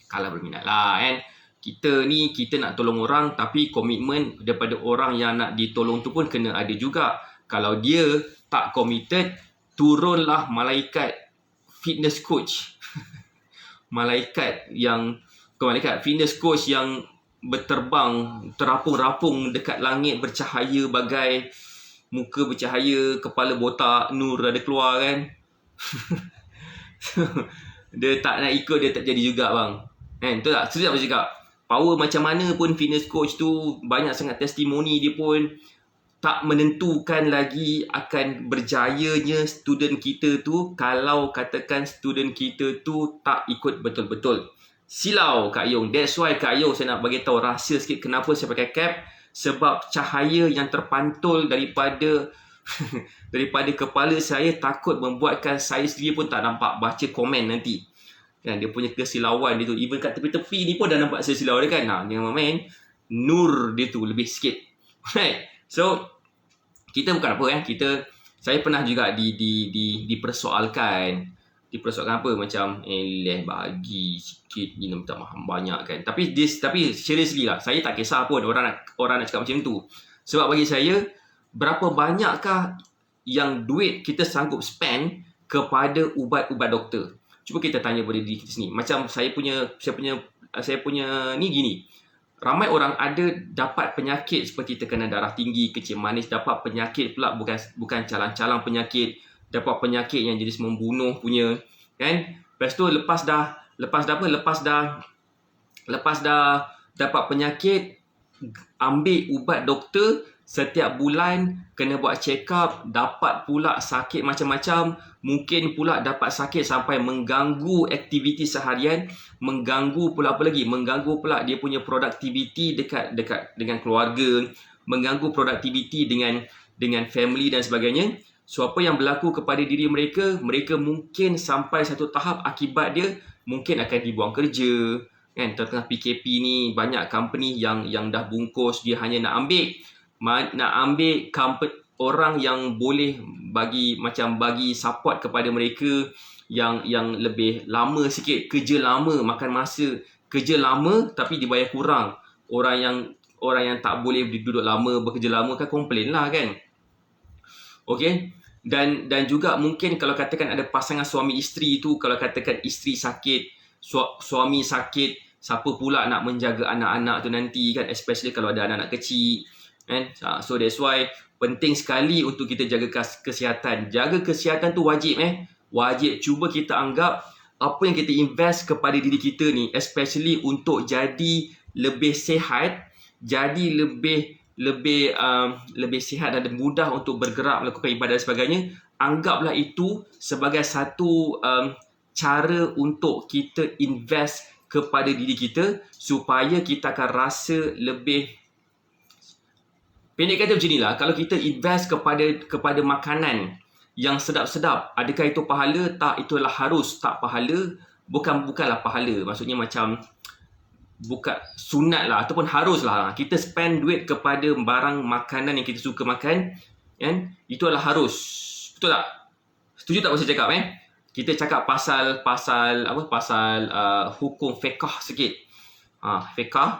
Kalau berminat lah kan. Kita nak tolong orang, tapi komitmen daripada orang yang nak ditolong tu pun kena ada juga. Kalau dia tak committed, turunlah malaikat fitness coach. malaikat fitness coach yang berterbang, terapung-rapung dekat langit bercahaya bagai muka bercahaya, kepala botak, nur ada keluar kan. Dia tak nak ikut, dia tak jadi juga bang. Kan? Betul tak? Serius aku cakap. Power macam mana pun fitness coach tu, banyak sangat testimoni dia pun tak menentukan lagi akan berjayanya student kita tu kalau katakan student kita tu tak ikut betul-betul. Silau Kak Yong. That's why Kak Yong saya nak bagi tahu rahsia sikit kenapa saya pakai cap. Sebab cahaya yang terpantul daripada kepala saya takut membuatkan saya sendiri pun tak nampak baca komen nanti. Kan, dia punya kesilauan dia tu. Even kat tepi-tepi ni pun dah nampak saya silau dia kan. Jangan main. Nur dia tu lebih sikit. Right. So, kita bukan apa kan. Saya pernah juga dipersoalkan. Dipersoalkan apa? Macam, bagi sikit ni minta maaf banyak kan. Tapi seriously lah. Saya tak kisah pun orang nak cakap macam tu. Sebab bagi saya, berapa banyakkah yang duit kita sanggup spend kepada ubat-ubat doktor? Cuba kita tanya pada diri kita sendiri. Macam saya punya ni gini. Ramai orang ada dapat penyakit seperti tekanan darah tinggi, kecil manis, dapat penyakit pula bukan calang-calang penyakit, dapat penyakit yang jenis membunuh punya, kan? Lepas tu lepas dah dapat penyakit, ambil ubat doktor, setiap bulan kena buat check up, dapat pula sakit macam-macam, mungkin pula dapat sakit sampai mengganggu aktiviti seharian, mengganggu pula apa lagi? Mengganggu pula dia punya productivity dekat dengan keluarga, mengganggu productivity dengan family dan sebagainya. So apa yang berlaku kepada diri mereka mungkin sampai satu tahap akibat dia mungkin akan dibuang kerja. Kan, tengah PKP ni banyak company yang dah bungkus, dia hanya nak ambil orang yang boleh bagi support kepada mereka yang lebih lama sikit, kerja lama, makan masa, kerja lama tapi dibayar kurang. Orang yang tak boleh duduk lama, bekerja lama kan komplain lah kan. Okey. Dan juga mungkin kalau katakan ada pasangan suami isteri tu, kalau katakan isteri sakit, suami sakit, siapa pula nak menjaga anak-anak tu nanti kan, especially kalau ada anak-anak kecil. So that's why penting sekali untuk kita jaga kesihatan. Jaga kesihatan tu wajib wajib. Cuba kita anggap apa yang kita invest kepada diri kita ni, especially untuk jadi lebih sihat, jadi lebih sihat dan mudah untuk bergerak, melakukan ibadah dan sebagainya. Anggaplah itu sebagai satu cara untuk kita invest kepada diri kita supaya kita akan rasa lebih. Pendek kata macam inilah, kalau kita invest kepada makanan yang sedap-sedap, adakah itu pahala? Tak, itulah harus. Tak pahala, bukanlah pahala. Maksudnya macam bukan sunat lah ataupun harus lah. Kita spend duit kepada barang makanan yang kita suka makan, kan? Itu adalah harus. Betul tak? Setuju tak apa saya cakap Kita cakap pasal hukum fiqh sikit. Fiqh,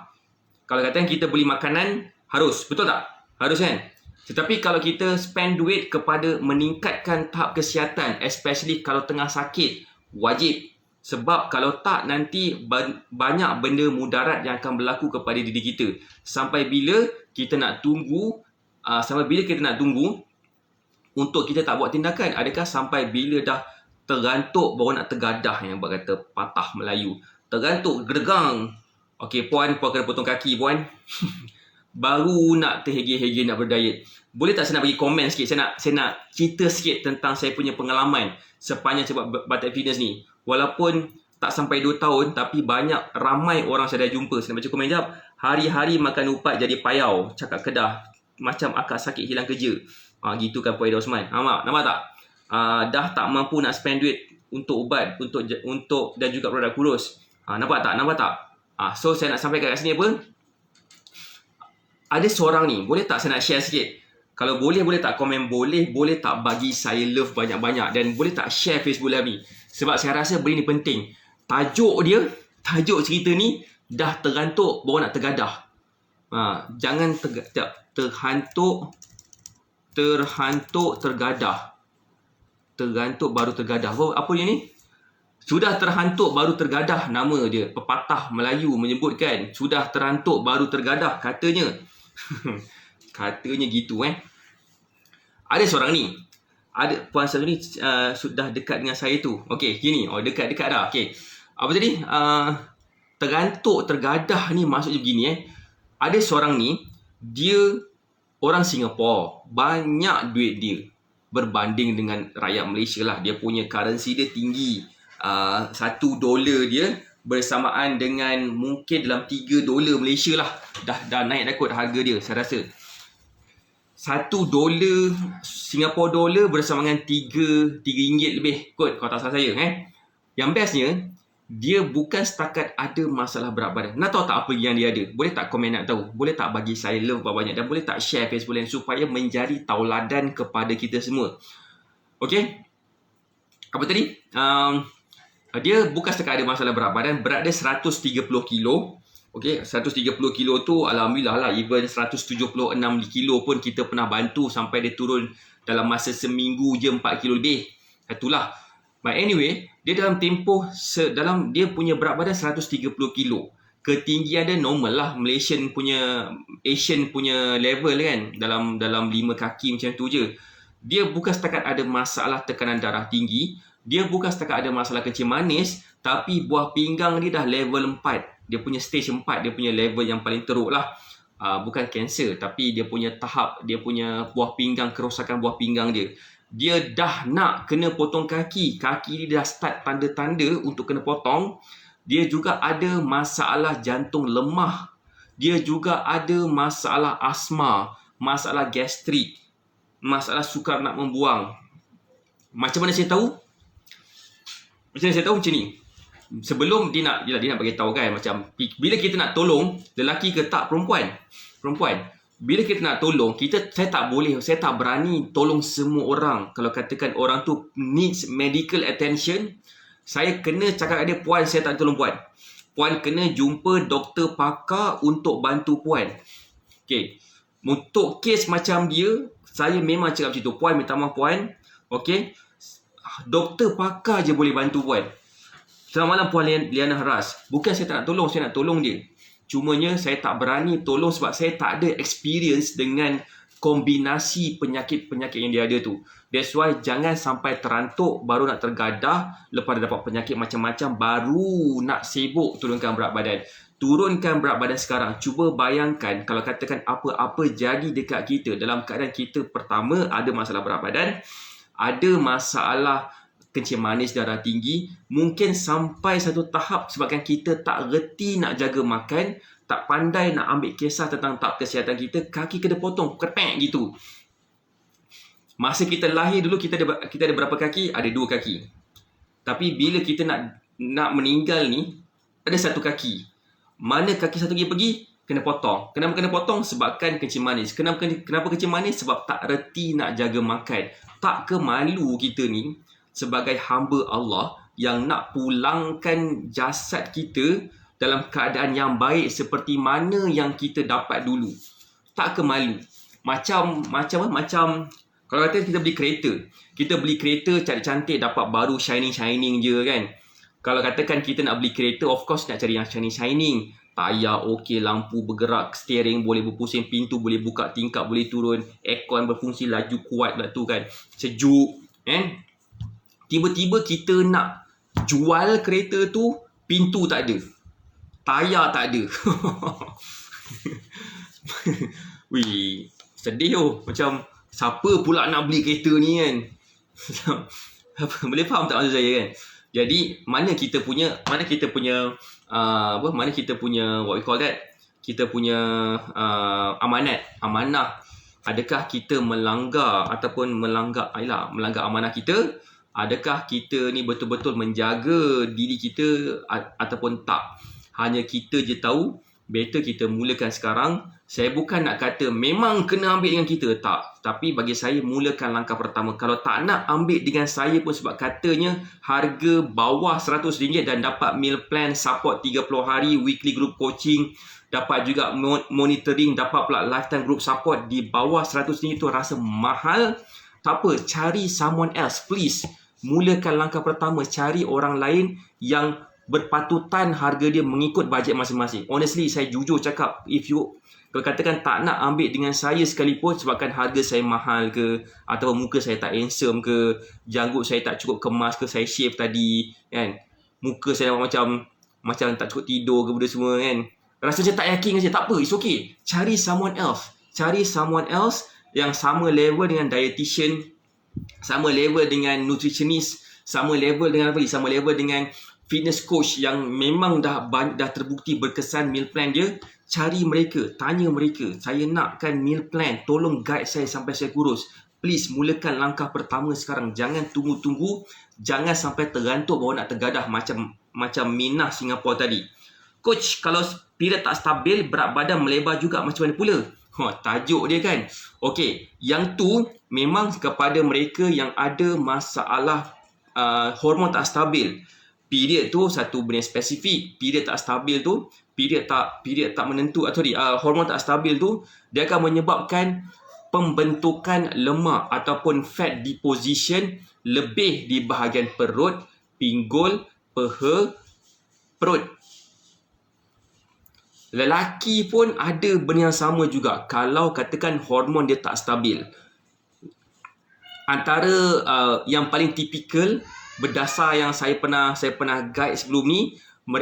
kalau katakan kita beli makanan harus, betul tak? Harus kan? Tetapi kalau kita spend duit kepada meningkatkan tahap kesihatan, especially kalau tengah sakit, wajib. Sebab kalau tak, nanti banyak benda mudarat yang akan berlaku kepada diri kita. Sampai bila kita nak tunggu untuk kita tak buat tindakan? Adakah sampai bila dah tergantuk baru nak tergadah, yang buat kata patah Melayu? Tergantuk, gergang. Okey, puan kena potong kaki, puan. Baru nak terhege-hege nak berdiet. Boleh tak saya nak bagi komen sikit? Saya nak cerita sikit tentang saya punya pengalaman sepanjang saya buat Batak Fitness ni. Walaupun tak sampai 2 tahun, tapi ramai orang saya dah jumpa. Saya nak baca komen sekejap. Hari-hari makan upat jadi payau. Cakap Kedah. Macam akak sakit hilang kerja. Gitu kan Puan Ida Osman. Nampak tak? Dah tak mampu nak spend duit untuk ubat, untuk dan juga produk kurus. Nampak tak? So saya nak sampaikan kat sini apa? Ada seorang ni, boleh tak saya nak share sikit? Kalau boleh tak komen, boleh tak bagi saya love banyak-banyak, dan boleh tak share Facebook Live ni? Sebab saya rasa benda ni penting. Tajuk cerita ni, dah tergantuk baru nak tergadah. Jangan terhantuk tergadah. Tergantuk baru tergadah. Apa dia ni? Sudah terhantuk baru tergadah, nama dia. Pepatah Melayu menyebutkan, sudah terhantuk baru tergadah, katanya. Katanya gitu Ada seorang ni, puan satu ni sudah dekat dengan saya tu. Okey, gini. Dekat dah. Okey. Apa tadi? Tergantuk tergadah ni maksudnya begini Ada seorang ni, dia orang Singapura, banyak duit dia berbanding dengan rakyat Malaysia lah. Dia punya currency dia tinggi. $1 dia bersamaan dengan mungkin dalam $3 Malaysia lah. Dah naik dah kot harga dia, saya rasa. $1 Singapore dollar bersama dengan RM3 lebih kot, kalau tak salah saya Yang bestnya, dia bukan setakat ada masalah berat badan. Nak tahu tak apa yang dia ada? Boleh tak komen nak tahu? Boleh tak bagi saya love banyak, dan boleh tak share Facebook lain supaya menjadi tauladan kepada kita semua. Okey? Apa tadi? Dia bukan setakat ada masalah berat badan. Berat dia 130 kilo. Okey, 130 kilo tu alhamdulillah lah. Even 176 kilo pun kita pernah bantu sampai dia turun dalam masa seminggu je 4 kilo lebih. Itulah. But anyway, dia dalam tempoh dia punya berat badan 130 kilo. Ketinggian dia normal lah, Asian punya level kan, dalam 5 kaki macam tu je. Dia bukan setakat ada masalah tekanan darah tinggi, dia bukan setakat ada masalah kencing manis, tapi buah pinggang dia dah level 4. Dia punya stage 4, dia punya level yang paling teruk lah. Bukan kanser, tapi dia punya tahap, dia punya buah pinggang, kerosakan buah pinggang dia. Dia dah nak kena potong kaki. Kaki dia dah start tanda-tanda untuk kena potong. Dia juga ada masalah jantung lemah. Dia juga ada masalah asma, masalah gastrik, masalah sukar nak membuang. Macam mana saya tahu? Macam ni. Sebelum dia nak bagi tahu kan, macam bila kita nak tolong lelaki ke tak perempuan. Bila kita nak tolong, saya tak berani tolong semua orang. Kalau katakan orang tu needs medical attention, saya kena cakap kat dia, puan, saya tak tolong puan. Puan kena jumpa doktor pakar untuk bantu puan. Okey. Untuk kes macam dia, saya memang cakap macam tu. Puan, minta maaf puan. Okey. Doktor pakar je boleh bantu puan. Selamat malam Puan Liana Haras. Bukan saya tak nak tolong, saya nak tolong dia. Cumanya saya tak berani tolong sebab saya tak ada experience dengan kombinasi penyakit-penyakit yang dia ada tu. That's why jangan sampai terantuk baru nak tergadah, lepas dapat penyakit macam-macam baru nak sibuk turunkan berat badan. Turunkan berat badan sekarang. Cuba bayangkan kalau katakan apa-apa jadi dekat kita dalam keadaan kita pertama ada masalah berat badan, ada masalah kencing manis, darah tinggi, mungkin sampai satu tahap sebabkan kita tak reti nak jaga makan, tak pandai nak ambil kisah tentang tahap kesihatan kita, kaki kena potong, kepek gitu. Masa kita lahir dulu kita ada berapa kaki? Ada 2 kaki. Tapi bila kita nak meninggal ni, ada 1 kaki. Mana kaki satu lagi pergi? Kena potong. Kenapa kena potong? Sebabkan kencing manis. Kenapa kencing manis? Sebab tak reti nak jaga makan. Tak ke malu kita ni sebagai hamba Allah yang nak pulangkan jasad kita dalam keadaan yang baik seperti mana yang kita dapat dulu. Tak ke malu. Macam kalau kata kita beli kereta. Kita beli kereta cantik-cantik dapat baru shining-shining je kan. Kalau katakan kita nak beli kereta, of course nak cari yang shining-shining. Tayar okey, lampu bergerak, steering boleh berpusing, pintu boleh buka, tingkap boleh turun, aircon berfungsi, laju kuat pula tu kan. Sejuk kan. Tiba-tiba kita nak jual kereta tu, pintu tak ada. Tayar tak ada. Wih, sedih tu. Macam, siapa pula nak beli kereta ni kan? Boleh faham tak maksud saya kan? Jadi, mana kita punya what we call that? Kita punya amanah. Adakah kita melanggar amanah kita? Adakah kita ni betul-betul menjaga diri kita ataupun tak? Hanya kita je tahu. Better kita mulakan sekarang. Saya bukan nak kata memang kena ambil dengan kita, tak. Tapi bagi saya mulakan langkah pertama. Kalau tak nak ambil dengan saya pun sebab katanya harga bawah RM100 dan dapat meal plan, support 30 hari, weekly group coaching, dapat juga monitoring, dapat pula lifetime group support di bawah RM100 tu rasa mahal. Tak apa, cari someone else please. Mulakan langkah pertama, cari orang lain yang berpatutan harga dia mengikut bajet masing-masing. Honestly, saya jujur cakap, kalau katakan tak nak ambil dengan saya sekalipun sebabkan harga saya mahal ke, atau muka saya tak handsome ke, janggut saya tak cukup kemas ke, saya shave tadi kan, muka saya macam tak cukup tidur ke benda semua kan, rasa macam tak yakin dengan saya, tak apa, it's okay. Cari someone else yang sama level dengan dietitian, sama level dengan nutritionist, sama level dengan fitness coach yang memang dah terbukti berkesan meal plan dia. Cari mereka, tanya mereka, saya nakkan meal plan, tolong guide saya sampai saya kurus. Please mulakan langkah pertama sekarang. Jangan tunggu-tunggu, jangan sampai tergantuk baru nak tergadah macam Minah Singapura tadi. Coach, kalau period tak stabil, berat badan melebar juga, macam mana pula? Tajuk dia kan. Okey, yang tu memang kepada mereka yang ada masalah hormon tak stabil. Period tu satu benda spesifik. Period tak stabil tu, period tak menentu, hormon tak stabil tu, dia akan menyebabkan pembentukan lemak ataupun fat deposition lebih di bahagian perut, pinggul, peha, perut. Lelaki pun ada benda yang sama juga. Kalau katakan hormon dia tak stabil. Antara yang paling tipikal berdasar yang saya pernah guide sebelum ni,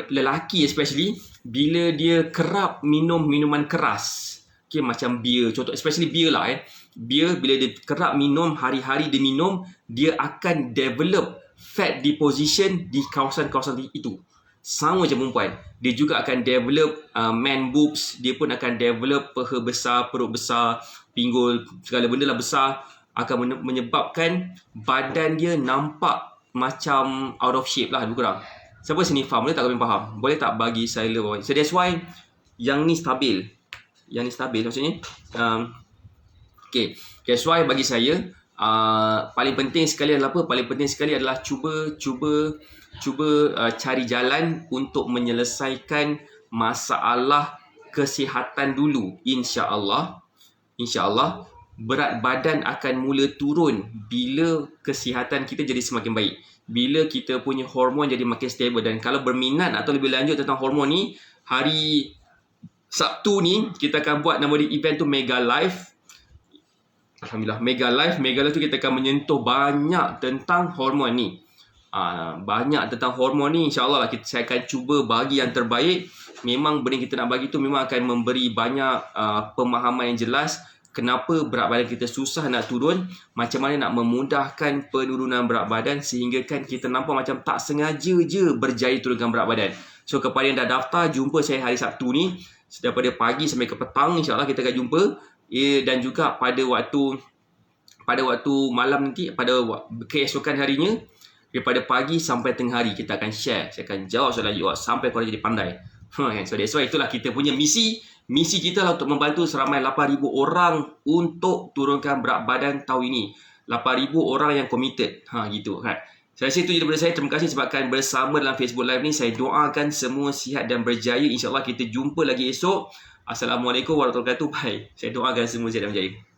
lelaki especially bila dia kerap minum minuman keras, okay, macam bir, contoh especially bir lah bir, bila dia kerap minum, hari-hari dia minum, dia akan develop fat deposition di kawasan-kawasan itu. Sama macam perempuan, dia juga akan develop man boobs, dia pun akan develop peha besar, perut besar, pinggul, segala benda lah besar, akan menyebabkan badan dia nampak macam out of shape lah lebih kurang. Siapa sini faham? Boleh tak kalian faham? Boleh tak bagi saya bawah? So that's why yang ni stabil. Yang ni stabil maksudnya. Okay. That's why bagi saya paling penting sekali adalah apa? Paling penting sekali adalah cuba cari jalan untuk menyelesaikan masalah kesihatan dulu. InsyaAllah berat badan akan mula turun bila kesihatan kita jadi semakin baik. Bila kita punya hormon jadi makin stable. Dan kalau berminat atau lebih lanjut tentang hormon ni, hari Sabtu ni kita akan buat nama dia event tu Mega Live. Alhamdulillah, Mega Live tu kita akan menyentuh banyak tentang hormon ni. Banyak tentang hormon ni, insyaAllah lah saya akan cuba bagi yang terbaik. Memang benda kita nak bagi tu memang akan memberi banyak pemahaman yang jelas. Kenapa berat badan kita susah nak turun, macam mana nak memudahkan penurunan berat badan, sehingga kan kita nampak macam tak sengaja je berjaya turunkan berat badan. So kepada yang dah daftar, jumpa saya hari Sabtu ni daripada pagi sampai ke petang, insyaAllah kita akan jumpa. Dan juga pada waktu malam nanti, pada keesokan harinya, daripada pagi sampai tengah hari kita akan share. Saya akan jawab soalan you sampai korang jadi pandai. So that's why itulah kita punya misi. Misi kita lah untuk membantu seramai 8,000 orang untuk turunkan berat badan tahun ini. 8,000 orang yang committed. Gitu kan. Saya rasa itu je daripada saya. Terima kasih sebabkan bersama dalam Facebook Live ni. Saya doakan semua sihat dan berjaya. InsyaAllah kita jumpa lagi esok. Assalamualaikum warahmatullahi wabarakatuh. Bye. Saya doakan semua sihat dan berjaya.